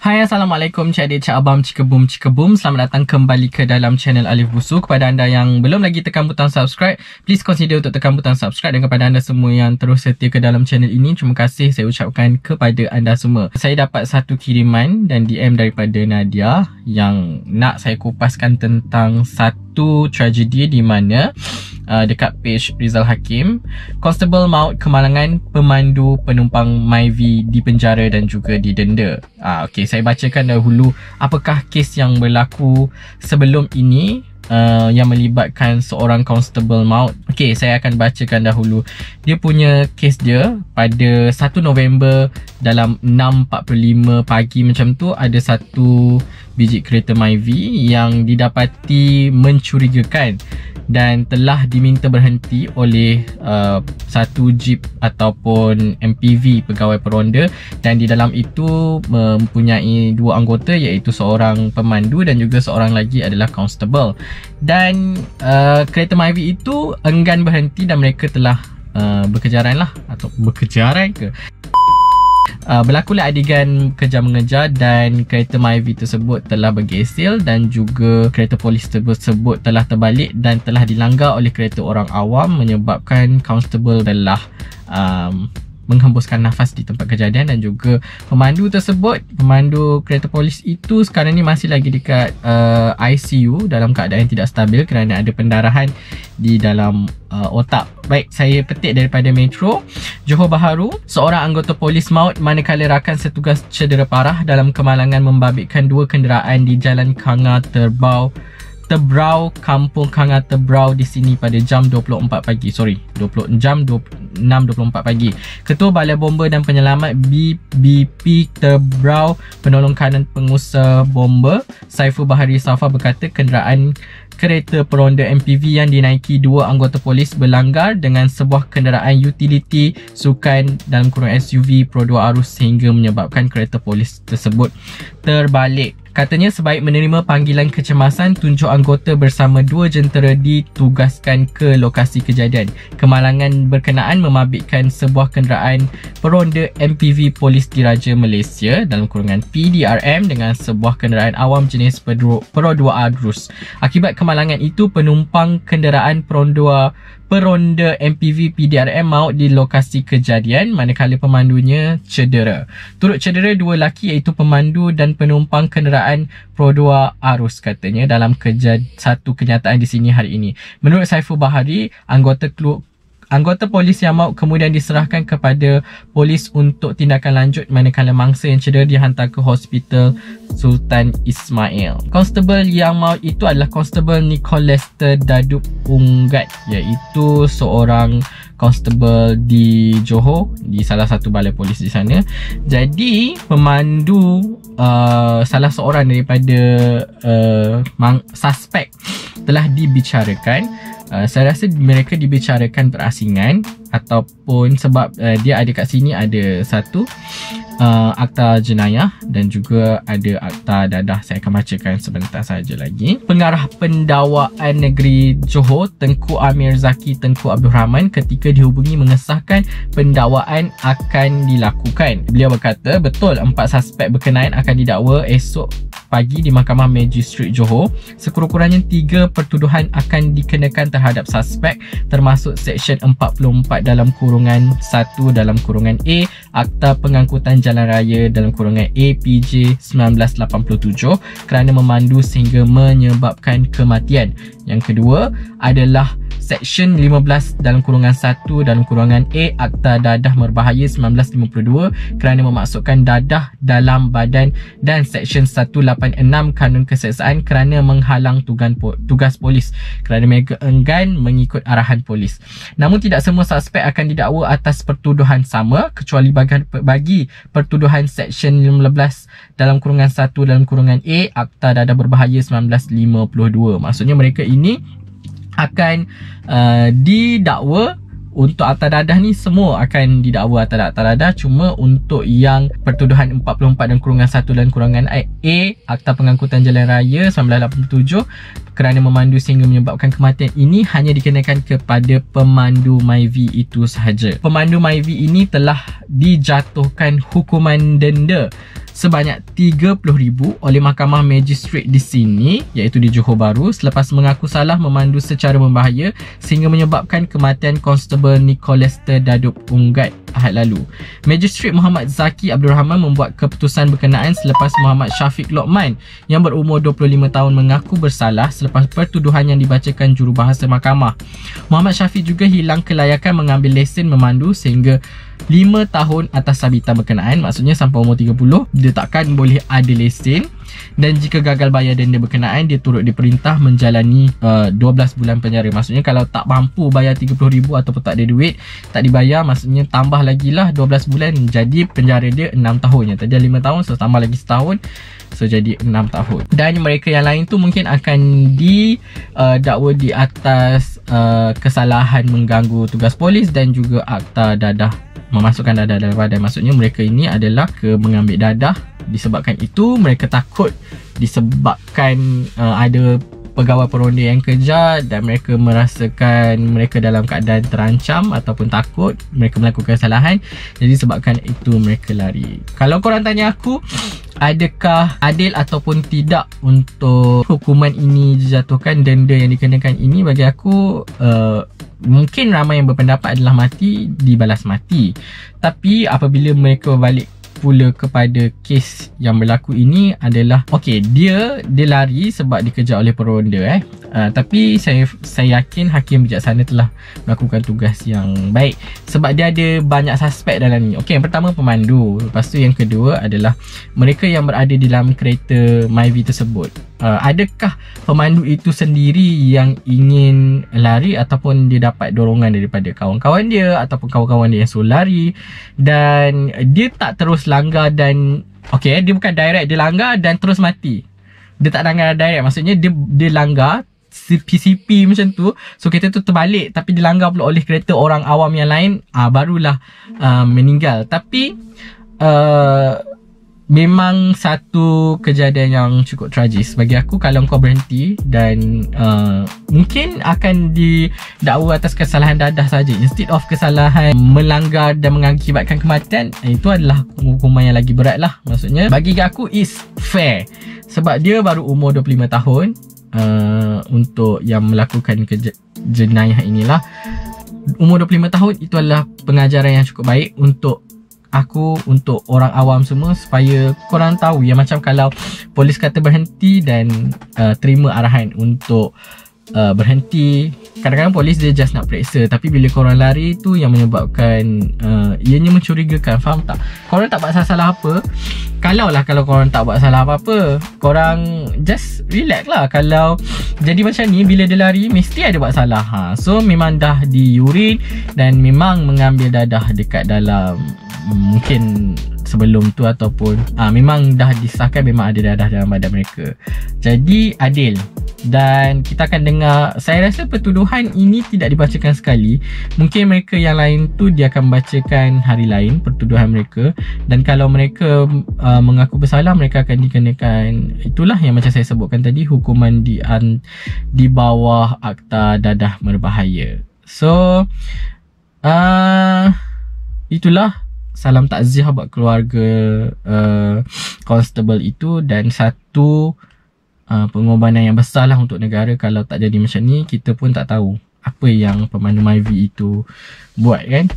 Hai, Assalamualaikum Cik Adik, Cik Abang, Cikebum. Selamat datang kembali ke dalam channel Alif Busu. Kepada anda yang belum lagi tekan butang subscribe, please consider untuk tekan butang subscribe. Dan kepada anda semua yang terus setia ke dalam channel ini, terima kasih saya ucapkan kepada anda semua. Saya dapat satu kiriman dan DM daripada Nadia yang nak saya kupaskan tentang satu tragedi di mana dekat page Rizal Hakim, Constable maut kemalangan pemandu penumpang Myvi dipenjara dan juga didenda. Okey, saya bacakan dahulu apakah kes yang berlaku sebelum ini yang melibatkan seorang constable maut. Okey, saya akan bacakan dahulu. Dia punya kes dia pada 1 November dalam 6.45 pagi macam tu, ada satu biji kereta Myvi yang didapati mencurigakan dan telah diminta berhenti oleh satu jeep ataupun MPV pegawai peronda, dan di dalam itu mempunyai dua anggota, iaitu seorang pemandu dan juga seorang lagi adalah constable. Dan kereta Myvi itu enggan berhenti dan mereka telah berkejaran lah, atau berkejaran ke berlakulah adegan kejar-mengejar dan kereta Myvi tersebut telah bergesil dan juga kereta polis tersebut telah terbalik dan telah dilanggar oleh kereta orang awam, menyebabkan constable telah menghembuskan nafas di tempat kejadian. Dan juga pemandu tersebut, pemandu kereta polis itu sekarang ni masih lagi dekat ICU dalam keadaan tidak stabil kerana ada pendarahan di dalam otak. Baik, saya petik daripada Metro Johor Bahru. Seorang anggota polis maut manakala rakan setugas cedera parah dalam kemalangan membabitkan dua kenderaan di Jalan Kanga Tebrau, Kampung Kanga Tebrau di sini pada jam 6.24 pagi. Ketua Balai Bomba dan Penyelamat BBP Tebrau, penolong kanan pengusaha bomba Saiful Bahari Safa berkata kenderaan kereta peronda MPV yang dinaiki dua anggota polis berlanggar dengan sebuah kenderaan utility sukan dalam kurung SUV Pro 2 arus sehingga menyebabkan kereta polis tersebut terbalik. Katanya sebaik menerima panggilan kecemasan, tunjuk anggota bersama dua jentera ditugaskan ke lokasi kejadian. Kemalangan berkenaan memabitkan sebuah kenderaan peronda MPV Polis Diraja Malaysia dalam kurungan PDRM dengan sebuah kenderaan awam jenis Pro 2 Arus. Akibat kemalangan itu, penumpang kenderaan peronda MPV PDRM maut di lokasi kejadian manakala pemandunya cedera. Turut cedera dua lelaki iaitu pemandu dan penumpang kenderaan Pro 2 Arus, katanya dalam satu kenyataan di sini hari ini. Menurut Saiful Bahari, anggota polis yang maut kemudian diserahkan kepada polis untuk tindakan lanjut manakala mangsa yang cedera dihantar ke Hospital Sultan Ismail. Constable yang maut itu adalah Constable Nicolester Dadup Unggat, iaitu seorang constable di Johor, di salah satu balai polis di sana. Jadi pemandu salah seorang daripada suspek telah dibicarakan. Saya rasa mereka dibicarakan berasingan ataupun sebab dia ada kat sini ada satu akta jenayah dan juga ada akta dadah. Saya akan bacakan sebentar saja lagi. Pengarah Pendakwaan Negeri Johor Tengku Amir Zaki Tengku Abdul Rahman ketika dihubungi mengesahkan pendakwaan akan dilakukan. Beliau berkata betul 4 suspek berkenaan akan didakwa esok pagi di Mahkamah Magistrate Johor. Sekurang-kurangnya 3 pertuduhan akan dikenakan terhadap suspek, termasuk Seksyen 44 dalam kurungan 1 dalam kurungan A Akta Pengangkutan Jalan Raya dalam kurungan APJ 1987 kerana memandu sehingga menyebabkan kematian. Yang kedua adalah Seksyen 15 dalam kurungan 1 dalam kurungan A Akta Dadah Merbahaya 1952 kerana memasukkan dadah dalam badan, dan Seksyen 186 Kanun Keseksaan kerana menghalang tugas polis kerana mereka enggan mengikut arahan polis. Namun tidak semua suspek akan didakwa atas pertuduhan sama kecuali bagi pertuduhan Seksyen 15 dalam kurungan 1 dalam kurungan A Akta Dadah Berbahaya 1952. Maksudnya mereka ini akan didakwa. Untuk akta dadah ni semua akan didakwa akta dadah, cuma untuk yang pertuduhan 44 dan kurungan 1 dan kurungan A Akta Pengangkutan Jalan Raya 1987 kerana memandu sehingga menyebabkan kematian ini hanya dikenakan kepada pemandu Myvi itu sahaja. Pemandu Myvi ini telah dijatuhkan hukuman denda sebanyak RM30,000 oleh Mahkamah Magistrate di sini, iaitu di Johor Bahru, selepas mengaku salah memandu secara membahaya sehingga menyebabkan kematian Konstebel Nicolester Dadup Unggat Ahad lalu. Magistrate Muhammad Zaki Abdul Rahman membuat keputusan berkenaan selepas Muhammad Syafiq Lokman yang berumur 25 tahun mengaku bersalah selepas pertuduhan yang dibacakan jurubahasa mahkamah. Muhammad Syafiq juga hilang kelayakan mengambil lesen memandu sehingga 5 tahun atas sabitan berkenaan, maksudnya sampai umur 30 dia takkan boleh ada lesen, dan jika gagal bayar denda berkenaan dia turut diperintah menjalani 12 bulan penjara. Maksudnya kalau tak mampu bayar RM30,000 ataupun tak ada duit, tak dibayar, maksudnya tambah lagi lah 12 bulan, jadi penjara dia 6 tahun. Yang tadi 5 tahun, so tambah lagi setahun, so jadi 6 tahun. Dan mereka yang lain tu mungkin akan didakwa di atas kesalahan mengganggu tugas polis dan juga akta dadah, memasukkan dadah dalam badan. Maksudnya mereka ini adalah mengambil dadah. Disebabkan itu mereka takut disebabkan ada pegawai peronda yang kejar dan mereka merasakan mereka dalam keadaan terancam ataupun takut mereka melakukan kesalahan. Jadi sebabkan itu mereka lari. Kalau korang tanya aku, adakah adil ataupun tidak untuk hukuman ini dijatuhkan, denda yang dikenakan ini, bagi aku mungkin ramai yang berpendapat adalah mati, dibalas mati. Tapi apabila mereka balik pula kepada kes yang berlaku ini adalah, okey, dia lari sebab dikejar oleh peronda tapi saya yakin hakim bijaksana telah melakukan tugas yang baik sebab dia ada banyak suspek dalam ni. Okey, yang pertama pemandu, lepas tu yang kedua adalah mereka yang berada di dalam kereta Myvi tersebut. Adakah pemandu itu sendiri yang ingin lari ataupun dia dapat dorongan daripada kawan-kawan dia ataupun kawan-kawan dia yang suruh lari, dan dia tak terus langgar dan okey, dia bukan direct, dia langgar dan terus mati. Dia tak langgar direct, maksudnya dia langgar PCP macam tu, so kereta tu terbalik tapi dilanggar pula oleh kereta orang awam yang lain, barulah meninggal. Tapi memang satu kejadian yang cukup tragis bagi aku. Kalau kau berhenti dan mungkin akan didakwa atas kesalahan dadah saja instead of kesalahan melanggar dan mengakibatkan kematian, itu adalah hukuman yang lagi berat lah. Maksudnya bagi aku is fair sebab dia baru umur 25 tahun untuk yang melakukan jenayah inilah. Umur 25 tahun itu adalah pengajaran yang cukup baik untuk aku, untuk orang awam semua, supaya korang tahu ya, macam kalau polis kata berhenti dan terima arahan untuk berhenti. Kadang-kadang polis dia just nak periksa, tapi bila korang lari tu yang menyebabkan ianya mencurigakan, faham tak? Korang tak buat salah apa. Kalau korang tak buat salah apa-apa, korang just relax lah. Kalau jadi macam ni, bila dia lari mesti ada buat salah. So memang dah diurin dan memang mengambil dadah dekat dalam, mungkin sebelum tu ataupun memang dah disahkan memang ada dadah dalam badan mereka. Jadi adil. Dan kita akan dengar, saya rasa pertuduhan ini tidak dibacakan sekali. Mungkin mereka yang lain tu dia akan bacakan hari lain pertuduhan mereka. Dan kalau mereka mengaku bersalah, mereka akan dikenakan, itulah yang macam saya sebutkan tadi, hukuman di bawah akta dadah berbahaya. So itulah, salam takziah buat keluarga konstebel itu, dan satu pengorbanan yang besar lah untuk negara. Kalau tak jadi macam ni, kita pun tak tahu apa yang pemandu Myvi itu buat kan.